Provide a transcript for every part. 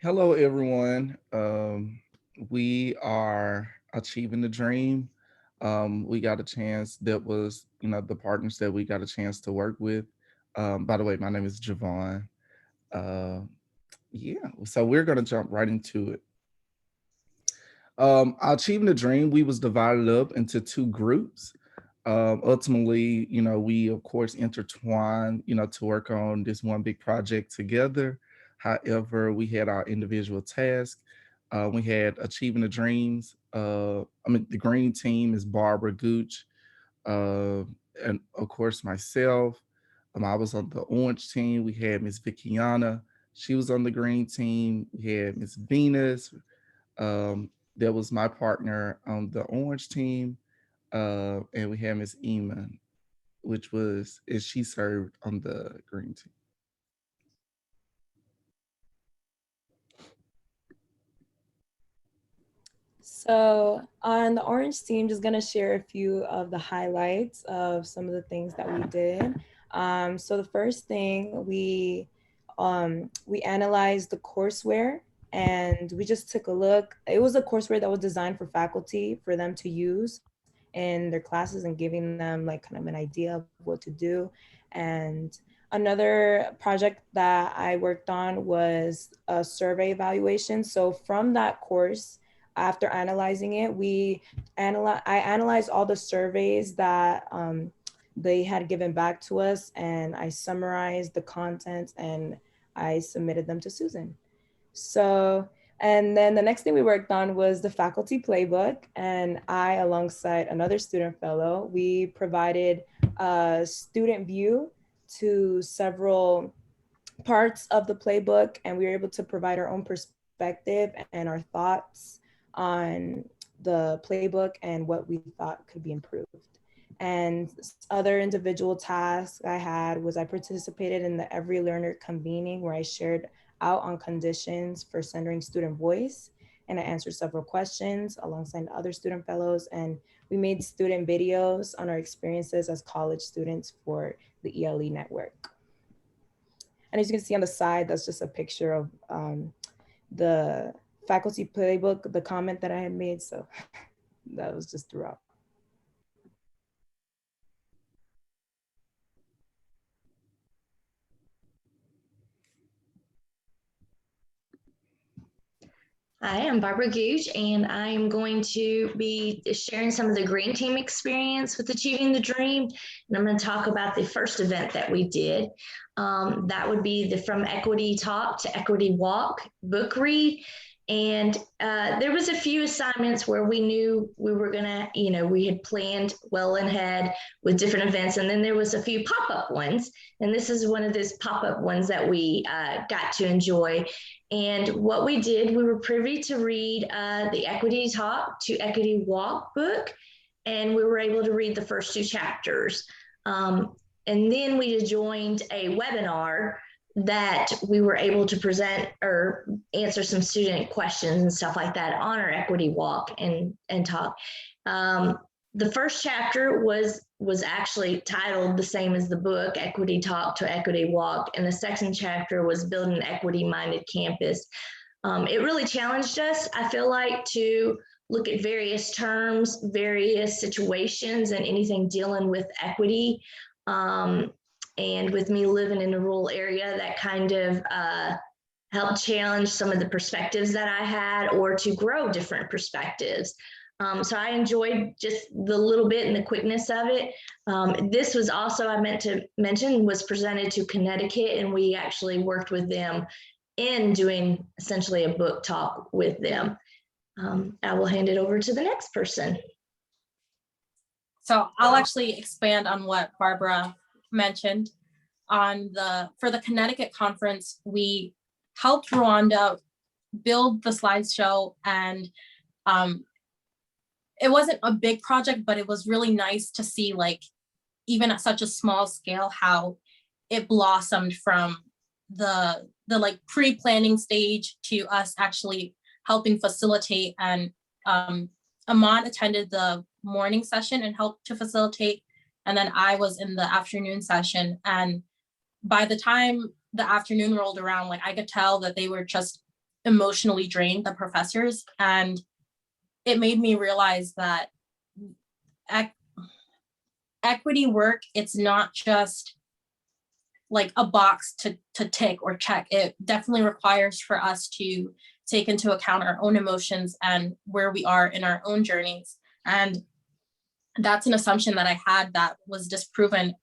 Hello, everyone. We are achieving the dream. We got a chance that was, the partners that we got a chance to work with. By the way, my name is Javon. Uh, yeah, so we're gonna jump right into it. Achieving the dream, we was divided up into two groups. Ultimately, we of course intertwined, to work on this one big project together. However, we had our individual tasks. We had achieving the dreams. The green team is Barbara Gooch, uh, and of course myself. I was on the orange team. We had Miss Vickiana. She was on the green team. We had Miss Venus. That was my partner on the orange team, and we had Miss Eeman, which was is she served on the green team. So on the orange team, just gonna share a few of the highlights of some of the things that we did. So the first thing we analyzed the courseware and we just took a look. It was a courseware that was designed for faculty for them to use in their classes and giving them like kind of an idea of what to do. And another project that I worked on was a survey evaluation. So from that course, after analyzing it, I analyzed all the surveys that they had given back to us, and I summarized the contents and I submitted them to Susan. So, and then the next thing we worked on was the faculty playbook, and I, alongside another student fellow, we provided a student view to several parts of the playbook, and we were able to provide our own perspective and our thoughts on the playbook and what we thought could be improved. And other individual tasks I had was I participated in the Every Learner convening where I shared out on conditions for centering student voice, and I answered several questions alongside other student fellows, and we made student videos on our experiences as college students for the ELE network. And as you can see on the side, that's just a picture of the faculty playbook, the comment that I had made. So that was just throughout. Hi, I'm Barbara Gooch, and I am going to be sharing some of the Green Team experience with Achieving the Dream. And I'm going to talk about the first event that we did. That would be the From Equity Talk to Equity Walk book read. And there was a few assignments where we knew we were gonna, we had planned well ahead with different events. And then there was a few pop-up ones. And this is one of those pop-up ones that we got to enjoy. And what we did, we were privy to read the Equity Talk to Equity Walk book, and we were able to read the first two chapters. And then we joined a webinar that we were able to present or answer some student questions and stuff like that on our Equity Walk and talk. The first chapter was actually titled the same as the book, Equity Talk to Equity Walk, and the second chapter was Building an Equity-Minded Campus. It really challenged us, I feel like, to look at various terms, various situations, and anything dealing with equity. And with me living in a rural area, that kind of helped challenge some of the perspectives that I had, or to grow different perspectives. So I enjoyed just the little bit and the quickness of it. This was also, I meant to mention, was presented to Connecticut, and we actually worked with them in doing essentially a book talk with them. I will hand it over to the next person. So I'll actually expand on what Barbara mentioned. For the Connecticut conference, we helped Rwanda build the slideshow, and it wasn't a big project, but it was really nice to see, like, even at such a small scale, how it blossomed from the like pre-planning stage to us actually helping facilitate. And Eeman attended the morning session and helped to facilitate, and then I was in the afternoon session. And by the time the afternoon rolled around, like, I could tell that they were just emotionally drained the professors. And it made me realize that equity work, it's not just like a box to tick or check. It definitely requires for us to take into account our own emotions and where we are in our own journeys. And that's an assumption that I had that was disproven.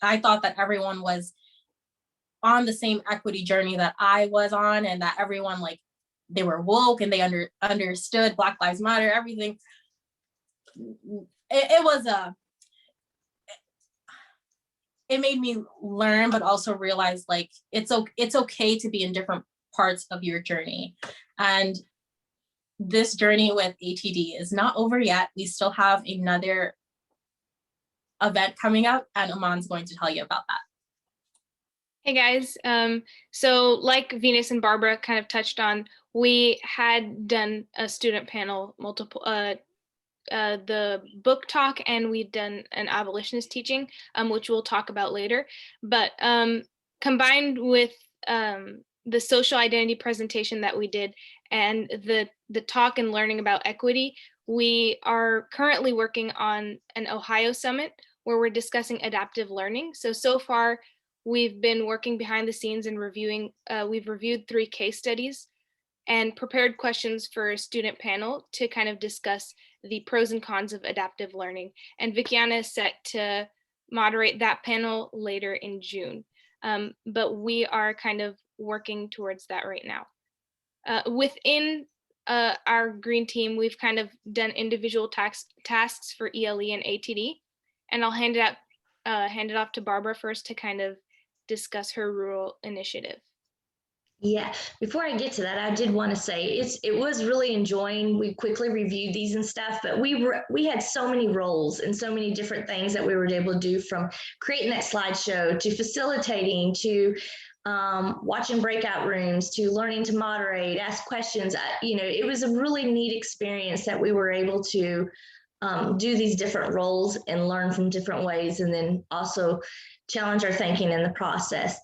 I thought that everyone was on the same equity journey that I was on, and that everyone, like, they were woke and they understood Black Lives Matter, everything. It made me learn, but also realize, like, it's okay to be in different parts of your journey. And this journey with ATD is not over yet. We still have another event coming up, and Eeman's going to tell you about that. Hey guys, so like Venus and Barbara kind of touched on, we had done a student panel, the book talk, and we'd done an abolitionist teaching, which we'll talk about later. But combined with the social identity presentation that we did and the talk and learning about equity, we are currently working on an Ohio summit where we're discussing adaptive learning. So far, we've been working behind the scenes and reviewing, we've reviewed 3 case studies and prepared questions for a student panel to kind of discuss the pros and cons of adaptive learning. And Vickiana is set to moderate that panel later in June. But we are kind of working towards that right now. Within our green team, we've kind of done individual tasks for ELE and ATD. And I'll hand it off to Barbara first to kind of discuss her rural initiative. Yeah, before I get to that, I did want to say it was really enjoying. We quickly reviewed these and stuff, but we had so many roles and so many different things that we were able to do, from creating that slideshow to facilitating to watching breakout rooms to learning to moderate, ask questions. It was a really neat experience that we were able to do these different roles and learn from different ways, and then also challenge our thinking in the process.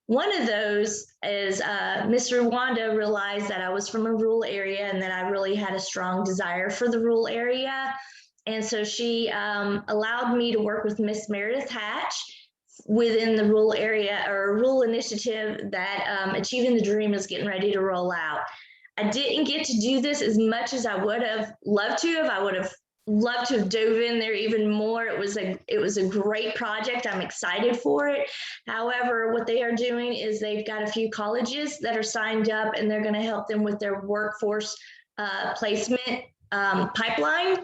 One of those is Miss Rwanda realized that I was from a rural area and that I really had a strong desire for the rural area. And so she allowed me to work with Miss Meredith Hatch within the rural area, or rural initiative that Achieving the Dream is getting ready to roll out. I didn't get to do this as much as I would have loved to. If I would have loved to have dove in there even more. It was a great project. I'm excited for it. However, what they are doing is they've got a few colleges that are signed up, and they're going to help them with their workforce placement pipeline,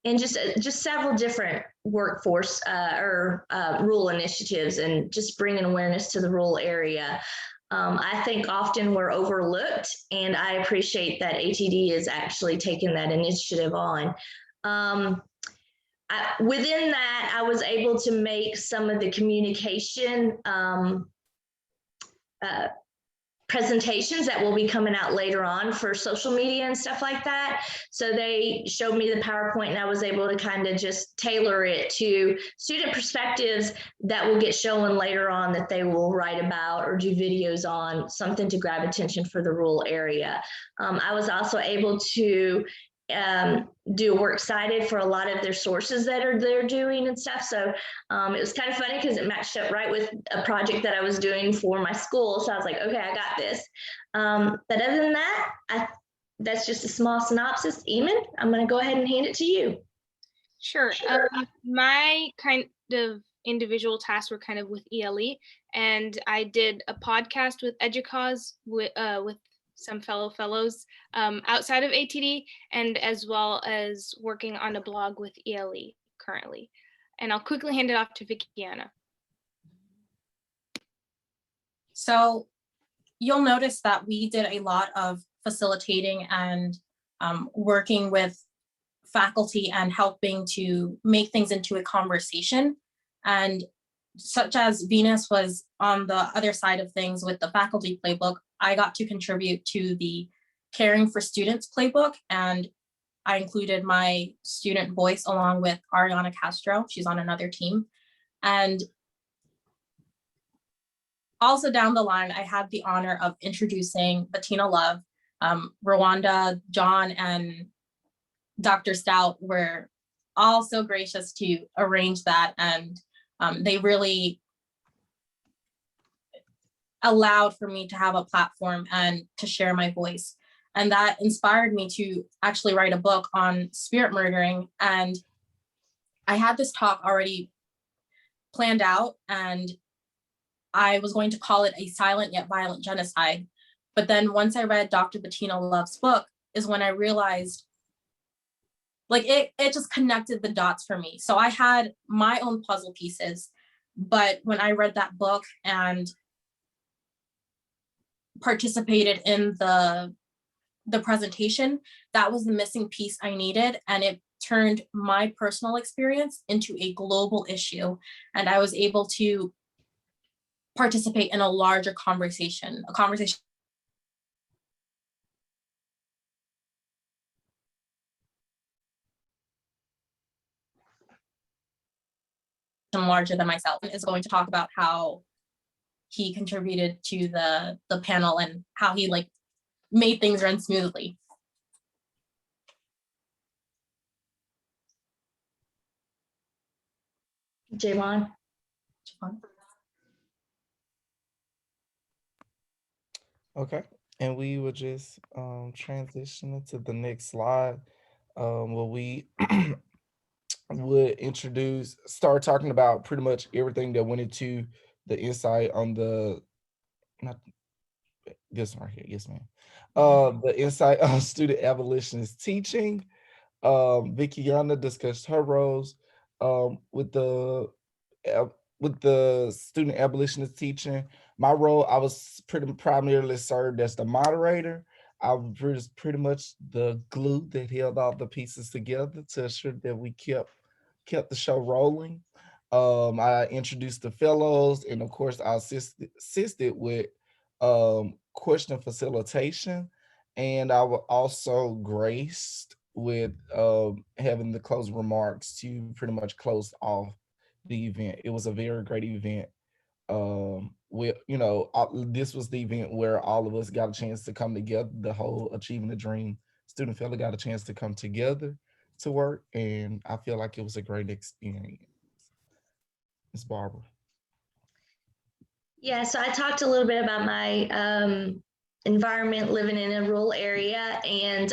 and just several different workforce or rural initiatives, and just bringing awareness to the rural area. I think often we're overlooked, and I appreciate that ATD is actually taking that initiative on. Within that, I was able to make some of the communication presentations that will be coming out later on for social media and stuff like that. So they showed me the PowerPoint, and I was able to kind of just tailor it to student perspectives that will get shown later on, that they will write about or do videos on, something to grab attention for the rural area. I was also able to do a works cited for a lot of their sources that they're doing and stuff. So it was kind of funny because it matched up right with a project that I was doing for my school. So I was like, okay, I got this. But other than that, that's just a small synopsis. Eeman, I'm going to go ahead and hand it to you. Sure. My kind of individual tasks were kind of with ELE, and I did a podcast with EDUCAUSE with some fellows outside of ATD, and as well as working on a blog with ELE currently. And I'll quickly hand it off to Vickiana. So you'll notice that we did a lot of facilitating and working with faculty and helping to make things into a conversation. And such as Venus was on the other side of things with the faculty playbook, I got to contribute to the Caring for Students playbook, and I included my student voice along with Ariana Castro. She's on another team. And also down the line, I had the honor of introducing Bettina Love. Rwanda, John, and Dr. Stout were all so gracious to arrange that, and they really allowed for me to have a platform and to share my voice. And that inspired me to actually write a book on spirit murdering. And I had this talk already planned out, and I was going to call it a silent yet violent genocide. But then once I read Dr. Bettina Love's book is when I realized, like, it just connected the dots for me. So I had my own puzzle pieces, but when I read that book and participated in the presentation, that was the missing piece I needed, and it turned my personal experience into a global issue, and I was able to participate in a larger conversation, a conversation larger than myself. Is going to talk about how he contributed to the panel and how he like made things run smoothly. Javon. Okay, and we will just transition into the next slide, where we would start talking about pretty much everything that went into the insight on the, not this one right here, yes ma'am. The insight on student abolitionist teaching. Vickiana discussed her roles with the student abolitionist teaching. My role, I was primarily served as the moderator. I was pretty much the glue that held all the pieces together to ensure that we kept the show rolling. I introduced the fellows, and of course, I assisted with question facilitation, and I was also graced with having the closing remarks to pretty much close off the event. It was a very great event. This was the event where all of us got a chance to come together. The whole Achieving the Dream student fellow got a chance to come together to work, and I feel like it was a great experience. Ms. Barbara. Yeah, so I talked a little bit about my environment living in a rural area. And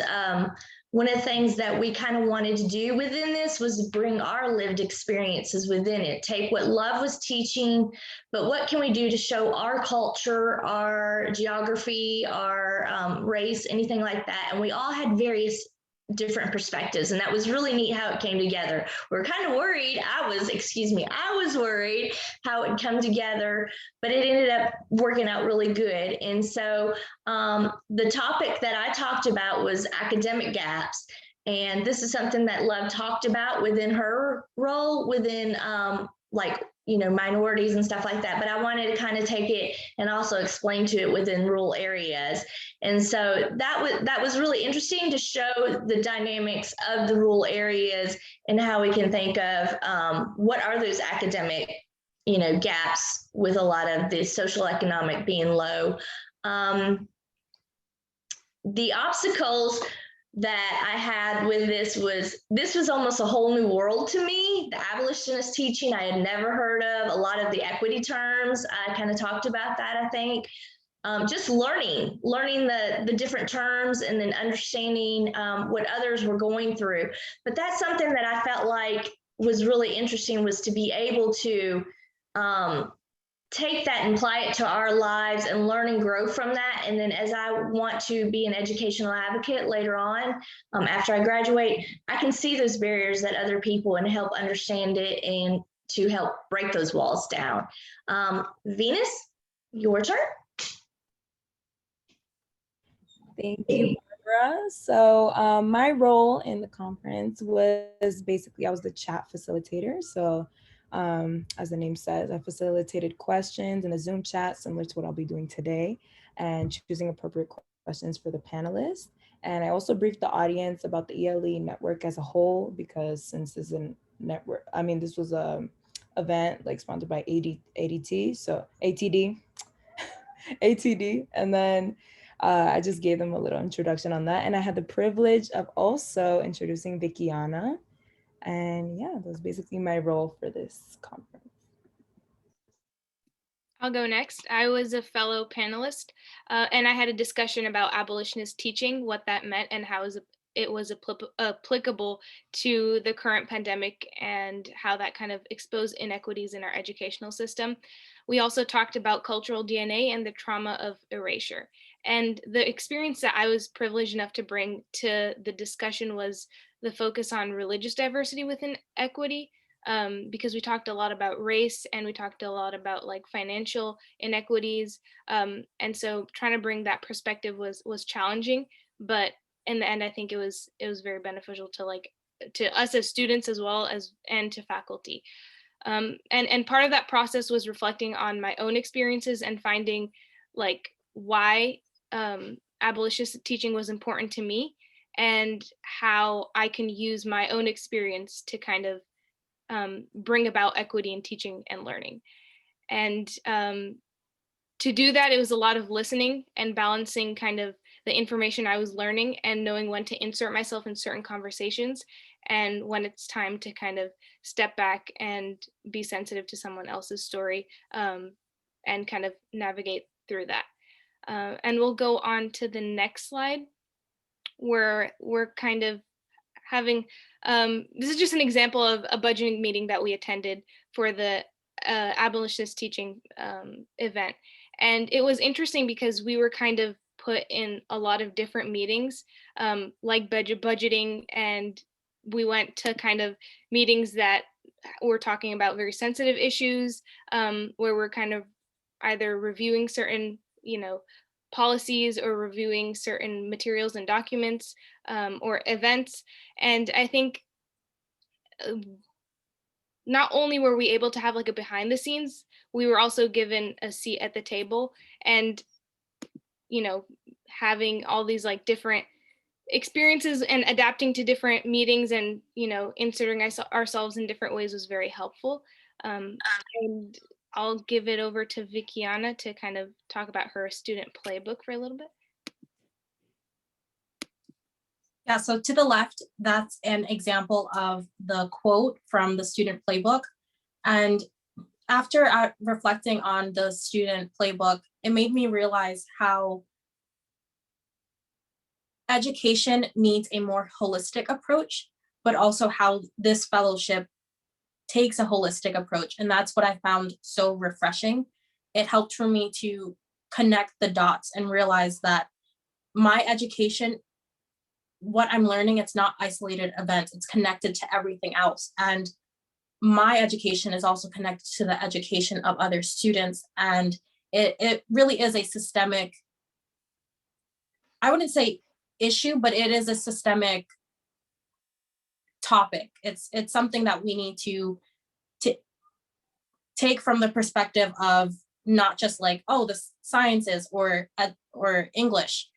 one of the things that we kind of wanted to do within this was bring our lived experiences within it, take what Love was teaching, but what can we do to show our culture, our geography, our race, anything like that. And we all had various different perspectives, and that was really neat how it came together. We were kind of worried, I was worried how it would come together, but it ended up working out really good. And so the topic that I talked about was academic gaps, and this is something that Love talked about within her role within minorities and stuff like that. But I wanted to kind of take it and also explain to it within rural areas. And so that was really interesting to show the dynamics of the rural areas and how we can think of what are those academic, gaps with a lot of the social economic being low. The obstacles that I had with this was almost a whole new world to me. The abolitionist teaching I had never heard of. A lot of the equity terms, I kind of talked about that, I think. Just learning the different terms and then understanding what others were going through. But that's something that I felt like was really interesting, was to be able to take that and apply it to our lives and learn and grow from that. And then as I want to be an educational advocate later on, after I graduate, I can see those barriers that other people and help understand it and to help break those walls down. Venus, your turn. Thank you, Barbara. So my role in the conference was basically, I was the chat facilitator. So as the name says, I facilitated questions in a Zoom chat similar to what I'll be doing today, and choosing appropriate questions for the panelists. And I also briefed the audience about the ELE network as a whole, because since this is a network, this was a event like sponsored by ADT, so ATD. ATD. And then I just gave them a little introduction on that. And I had the privilege of also introducing Vickiana. And yeah, that was basically my role for this conference. I'll go next. I was a fellow panelist, and I had a discussion about abolitionist teaching, what that meant, and how it was applicable to the current pandemic and how that kind of exposed inequities in our educational system. We also talked about cultural DNA and the trauma of erasure. And the experience that I was privileged enough to bring to the discussion was the focus on religious diversity within equity. Because we talked a lot about race and we talked a lot about like financial inequities. And so trying to bring that perspective was challenging, but in the end, I think it was very beneficial to us as students as well as and to faculty. And part of that process was reflecting on my own experiences and finding like why abolitionist teaching was important to me and how I can use my own experience to kind of bring about equity in teaching and learning. And to do that, it was a lot of listening and balancing kind of the information I was learning and knowing when to insert myself in certain conversations and when it's time to kind of step back and be sensitive to someone else's story and kind of navigate through that. And we'll go on to the next slide where we're kind of having, this is just an example of a budgeting meeting that we attended for the abolitionist teaching event. And it was interesting because we were kind of put in a lot of different meetings, like budgeting, and we went to kind of meetings that were talking about very sensitive issues, where we're kind of either reviewing certain, policies or reviewing certain materials and documents or events. And I think not only were we able to have like a behind the scenes, we were also given a seat at the table and, having all these like different experiences and adapting to different meetings and, inserting ourselves in different ways was very helpful. And I'll give it over to Vickiana to kind of talk about her student playbook for a little bit. Yeah, so to the left, that's an example of the quote from the student playbook. And after reflecting on the student playbook, it made me realize how education needs a more holistic approach, but also how this fellowship takes a holistic approach. And that's what I found so refreshing. It helped for me to connect the dots and realize that my education, what I'm learning, it's not isolated events, it's connected to everything else. And my education is also connected to the education of other students. And it really is a systemic, I wouldn't say issue, but it is a systemic topic. It's something that we need to take from the perspective of not just like, oh, the sciences or English.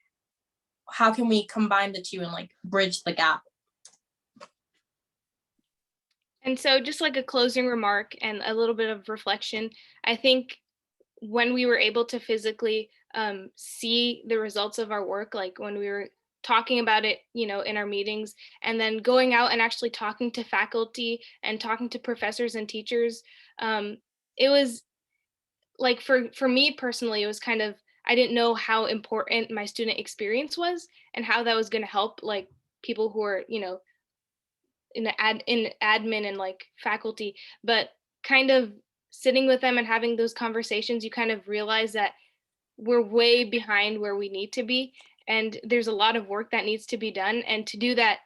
How can we combine the two and like bridge the gap? And so just like a closing remark and a little bit of reflection, I think when we were able to physically see the results of our work, like when we were talking about it, in our meetings, and then going out and actually talking to faculty and talking to professors and teachers, it was like for me personally, it was kind of, I didn't know how important my student experience was and how that was going to help like people who are, in admin and like faculty, but kind of sitting with them and having those conversations, you kind of realize that we're way behind where we need to be. And there's a lot of work that needs to be done. And to do that,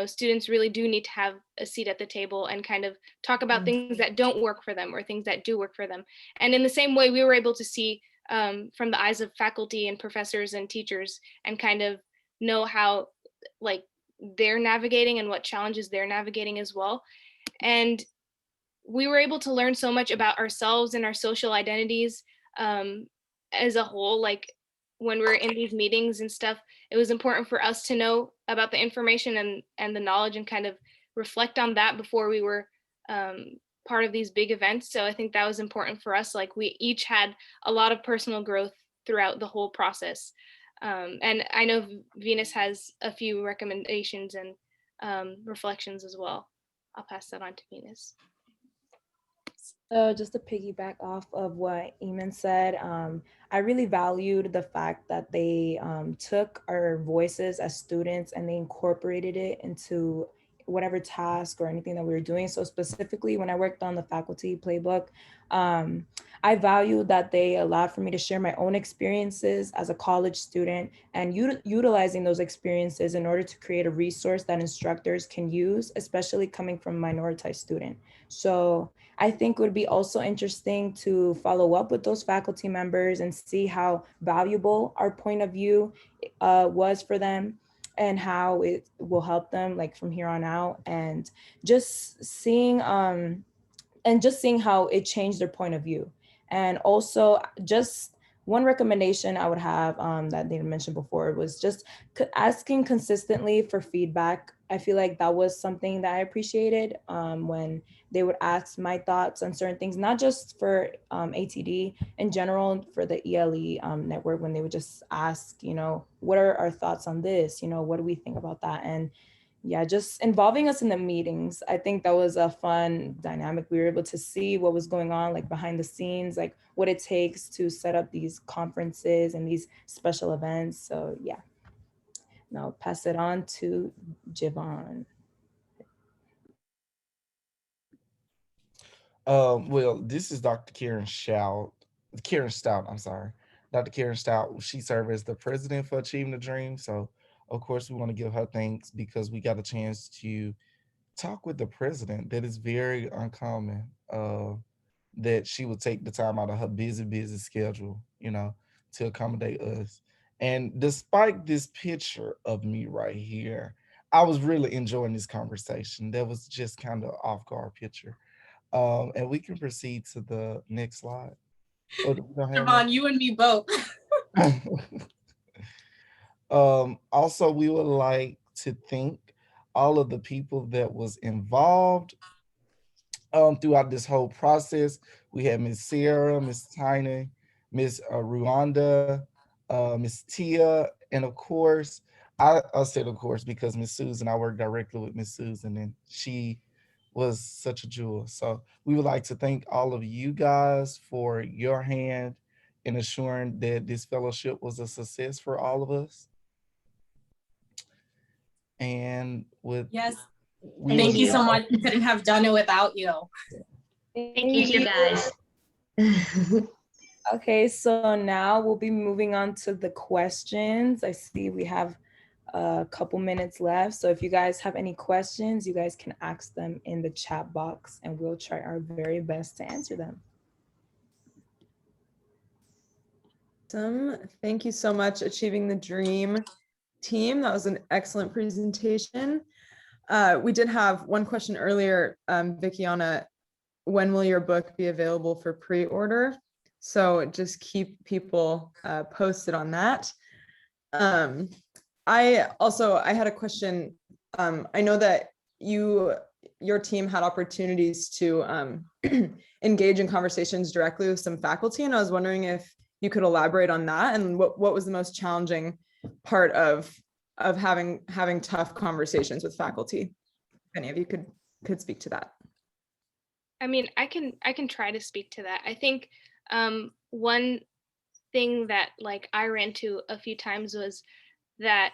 students really do need to have a seat at the table and kind of talk about things that don't work for them or things that do work for them. And in the same way, we were able to see from the eyes of faculty and professors and teachers and kind of know how like they're navigating and what challenges they're navigating as well. And we were able to learn so much about ourselves and our social identities as a whole. Like when we're in these meetings and stuff, it was important for us to know about the information and the knowledge and kind of reflect on that before we were part of these big events. So I think that was important for us. Like we each had a lot of personal growth throughout the whole process. And I know Venus has a few recommendations and reflections as well. I'll pass that on to Venus. So just to piggyback off of what Eeman said, I really valued the fact that they took our voices as students and they incorporated it into whatever task or anything that we were doing. So specifically when I worked on the faculty playbook, I valued that they allowed for me to share my own experiences as a college student and utilizing those experiences in order to create a resource that instructors can use, especially coming from a minoritized student. So I think it would be also interesting to follow up with those faculty members and see how valuable our point of view was for them and how it will help them like from here on out, and just seeing how it changed their point of view. And also just one recommendation I would have that they mentioned before was just asking consistently for feedback. I feel like that was something that I appreciated when they would ask my thoughts on certain things, not just for ATD in general, for the ELE network, when they would just ask, what are our thoughts on this? What do we think about that? And yeah, just involving us in the meetings. I think that was a fun dynamic. We were able to see what was going on, like behind the scenes, like what it takes to set up these conferences and these special events. So yeah, now I'll pass it on to Javon. Well, this is Dr. Karen Stout, I'm sorry. Dr. Karen Stout, she served as the president for Achieving the Dream. So, of course, we want to give her thanks because we got a chance to talk with the president. That is very uncommon, that she would take the time out of her busy schedule, to accommodate us. And despite this picture of me right here, I was really enjoying this conversation. That was just kind of off guard picture. And we can proceed to the next slide. Oh, we don't have Javon, you and me both. Also, we would like to thank all of the people that was involved throughout this whole process. We had Miss Sarah, Miss Tina, Miss Rwanda, Miss Tia, and of course, I said of course because Miss Susan, I worked directly with Miss Susan, and she was such a jewel. So we would like to thank all of you guys for your hand in assuring that this fellowship was a success for all of us. And with Yes. we Thank you will- so much. We couldn't have done it without you. Thank you, guys. Okay, so now we'll be moving on to the questions. I see we have a couple minutes left. So if you guys have any questions, you guys can ask them in the chat box and we'll try our very best to answer them. Awesome. Thank you so much, Achieving the Dream team. That was an excellent presentation. We did have one question earlier, Vickiana, when will your book be available for pre-order? So just keep people posted on that. I had a question. I know that your team had opportunities to engage in conversations directly with some faculty, and I was wondering if you could elaborate on that and what was the most challenging part of having tough conversations with faculty. If any of you could speak to that. I mean, I can try to speak to that. I think one thing that like I ran to a few times was that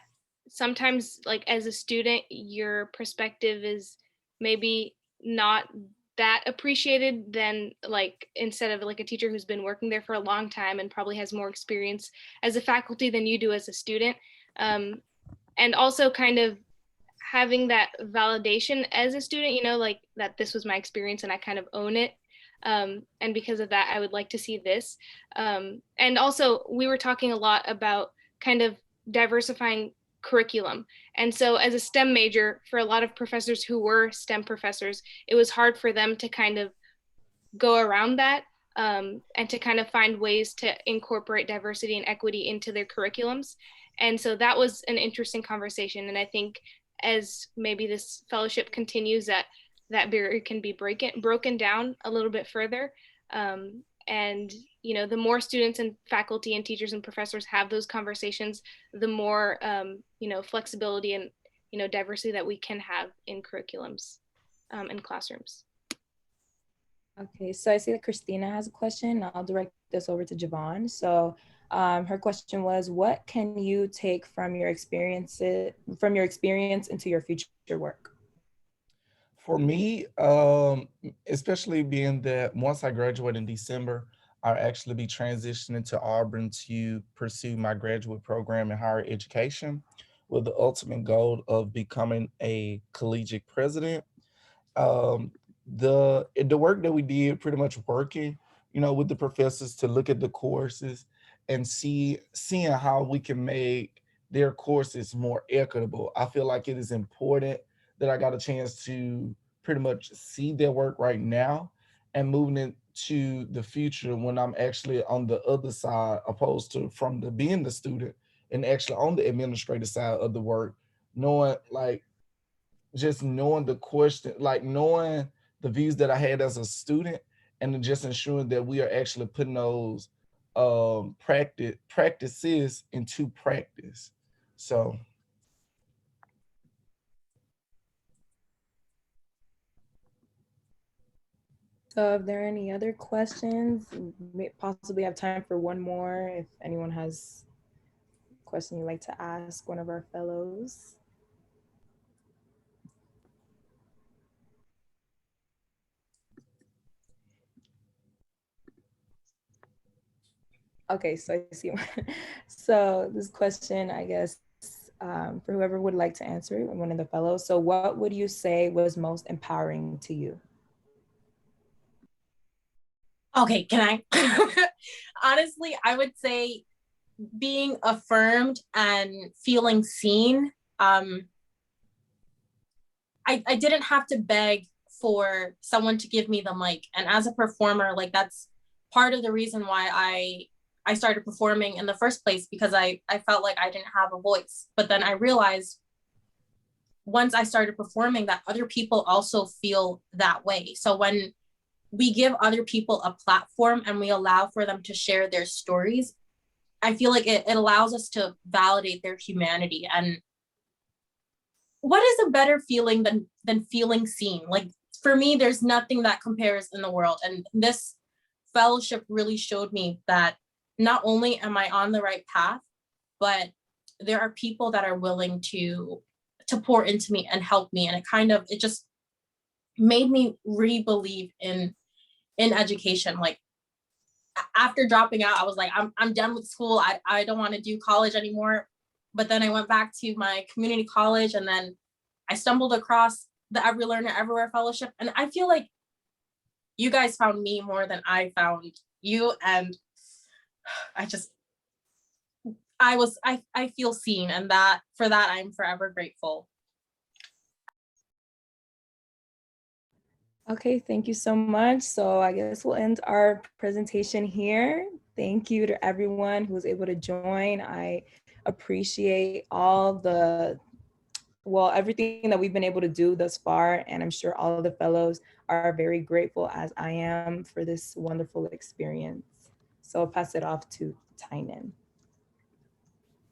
sometimes like as a student, your perspective is maybe not that appreciated than like instead of like a teacher who's been working there for a long time and probably has more experience as a faculty than you do as a student. And also kind of having that validation as a student, like that this was my experience and I kind of own it. And because of that, I would like to see this. And also we were talking a lot about kind of diversifying curriculum. And so as a STEM major, for a lot of professors who were STEM professors, it was hard for them to kind of go around that and to kind of find ways to incorporate diversity and equity into their curriculums. And so that was an interesting conversation. And I think as maybe this fellowship continues, that barrier can be broken down a little bit further. And the more students and faculty and teachers and professors have those conversations, the more, flexibility and, diversity that we can have in curriculums and classrooms. Okay, so I see that Christina has a question. I'll direct this over to Javon. So her question was, what can you take from your experience into your future work? For me, especially being that once I graduate in December, I'll actually be transitioning to Auburn to pursue my graduate program in higher education with the ultimate goal of becoming a collegiate president. um the work that we did pretty much working, with the professors to look at the courses and seeing how we can make their courses more equitable. I feel like it is important that I got a chance to pretty much see their work right now and moving into the future when I'm actually on the other side, opposed to from the being the student and actually on the administrative side of the work, knowing like just knowing the question, like knowing the views that I had as a student, and then just ensuring that we are actually putting those practices into practice. So So if there are any other questions, we may possibly have time for one more if anyone has a question you'd like to ask one of our fellows. Okay, so I see one. So this question, I guess, for whoever would like to answer, one of the fellows. So what would you say was most empowering to you? Okay, can I? Honestly, I would say being affirmed and feeling seen. I didn't have to beg for someone to give me the mic. And as a performer, like that's part of the reason why I started performing in the first place, because I felt like I didn't have a voice. But then I realized once I started performing that other people also feel that way. So when we give other people a platform and we allow for them to share their stories, I feel like it allows us to validate their humanity. And what is a better feeling than feeling seen? Like for me, there's nothing that compares in the world. And this fellowship really showed me that not only am I on the right path, but there are people that are willing to pour into me and help me. And it just made me re-believe in education. Like after dropping out, I was like, I'm done with school. I don't want to do college anymore. But then I went back to my community college, and then I stumbled across the Every Learner Everywhere Fellowship. And I feel like you guys found me more than I found you. And I feel seen, and for that, I'm forever grateful. Okay, thank you so much. So I guess we'll end our presentation here. Thank you to everyone who was able to join. I appreciate everything that we've been able to do thus far. And I'm sure all of the fellows are very grateful, as I am, for this wonderful experience. So I'll pass it off to Tynan.